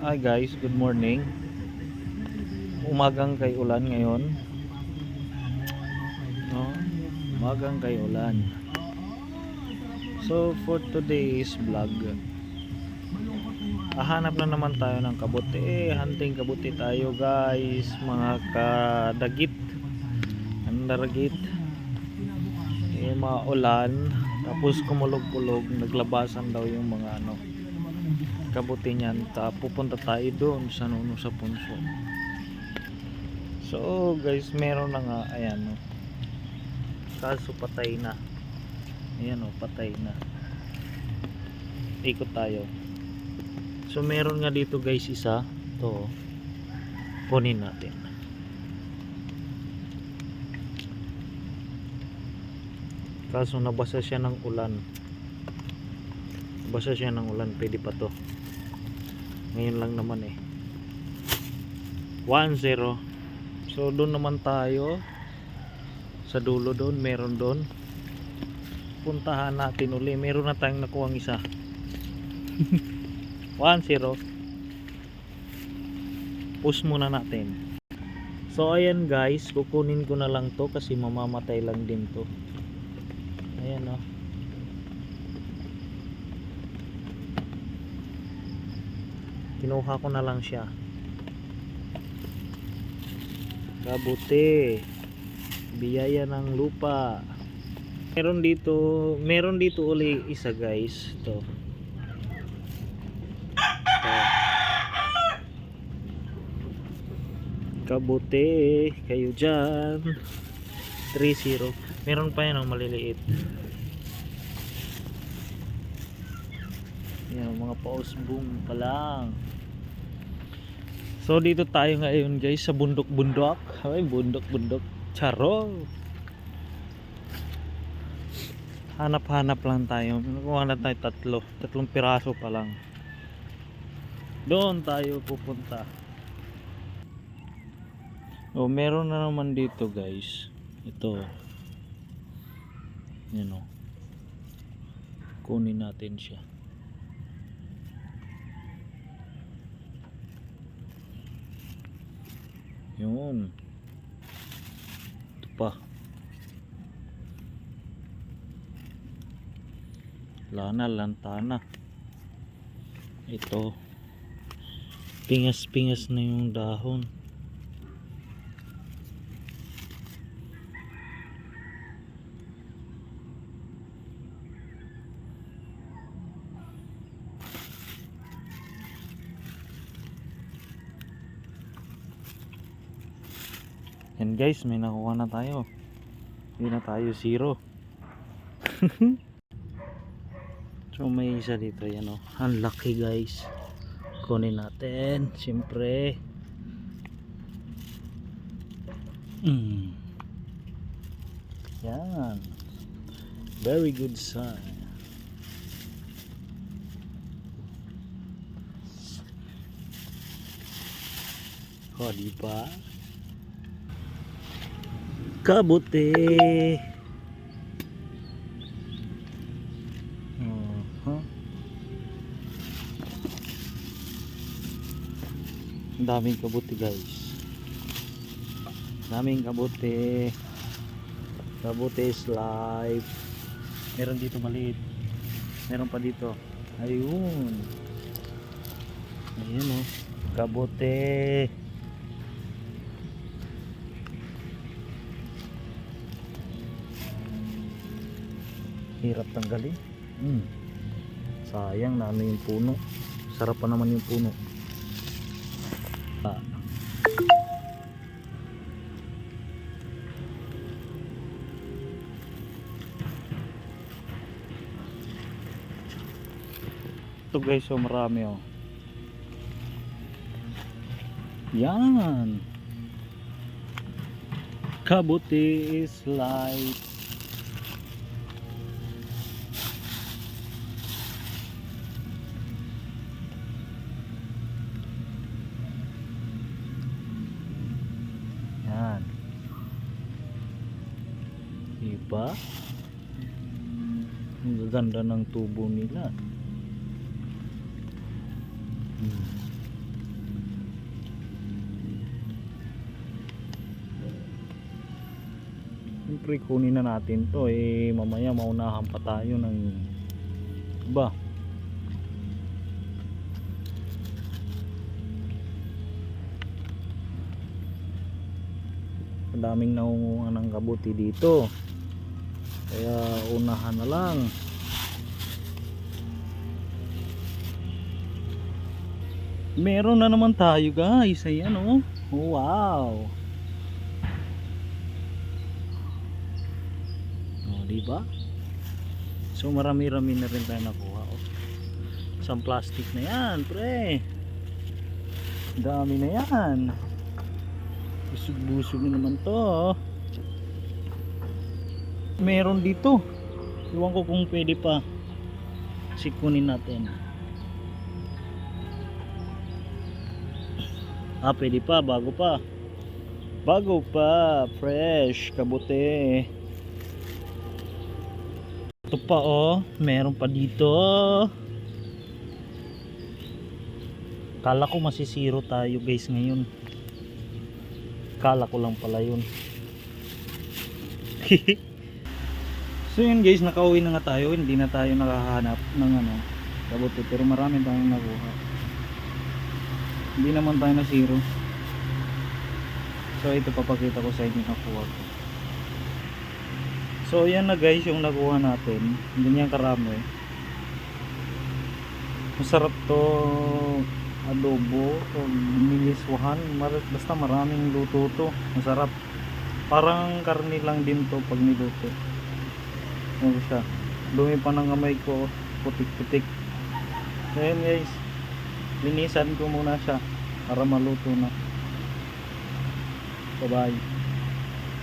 Hi guys, good morning. Umagang kay ulan ngayon. No? Umagang kay ulan. So for today's vlog, hahanap na naman tayo ng kabuti. Hunting kabuti tayo guys, mga kadagit. Ang daragit. Mga ulan, tapos kumulog-kulog, naglabasan daw yung mga kabuti niyan. Pupunta tayo doon sa Nuno sa Punso. So guys, meron na nga, ayan no. Kaso patay na. Ayan o, patay na. Ikot tayo. So meron nga dito guys isa. To kunin natin. Kaso nabasa siya ng ulan. Nabasa siya ng ulan, pwede pa to. Ngayon lang naman 1-0. So doon naman tayo. Sa dulo doon, meron doon. Puntahan natin uli. Meron na tayong nakuhang isa. 1-0. Push muna natin. So ayan guys, kukunin ko na lang to kasi mamamatay lang din to. Ayan o. Kinuha ko na lang siya. Kabuti. Biyaya ng lupa. Meron dito uli isa guys. Ito. Kabuti kayo dyan. 3-0. Meron pa yan ang maliliit. Yan, mga pausbong pa lang. So dito tayo ngayon guys sa bundok-bundok. Ay, bundok-bundok. Charo. Hanap-hanap lang tayo. Nakuha na tayo tatlong piraso pa lang. Doon tayo pupunta. Oh, meron na naman dito guys. Ito. Yan o. Kunin natin siya. Yun. Ito pa. Lantana. Ito. Pingas-pingas na yung dahon. Yan guys, may nakuha na tayo. Hindi na tayo 0. So may isa dito, yan o. Unlucky guys. Kunin natin, siyempre. Yan. Very good sign. O, diba? Kabuti. Ang daming kabuti guys. Daming kabuti. Kabuti is life. Meron dito maliit. Meron pa dito. Ayun. Ayun o. Kabuti. Hirap tanggalin. Sayang na yung puno. Sarap pa naman yung puno. Ito guys, so marami oh. Yan. Kabuti is life. Yan. Diba? Ang gaganda ng tubo nila. syempre kunin na natin to, mamaya maunahan pa tayo ng iba. Daming naunguhan ng kabuti dito, kaya unahan na lang. Meron na naman tayo guys, ayan oh. Wow, oh, diba? So marami-rami na rin tayo nakuha oh. Isang plastic na yan pre, dami na yan. Busog-busog na naman to oh. Meron dito, iwan ko kung pwede pa sikunin natin. Pwede pa, bago pa, fresh kabuti. Ito pa oh, meron pa dito. Kala ko masisiro tayo guys ngayon, kala ko lang pala yun. So yun guys, nakauwi na nga tayo, hindi na tayo nakahanap ng kabuti, pero marami tayong nakuha, hindi naman tayo na zero. So ito papakita ko sa inyo nakuha ko. So yan na guys yung nakuha natin, ganyan karami. Masarap to adobo o niliswahan, basta maraming luto to, masarap. Parang karne lang din to pag niluto. Ano siya, dumi pa ng kamay ko, putik-putik. So yun guys, linisan ko muna siya para maluto na. Bye bye.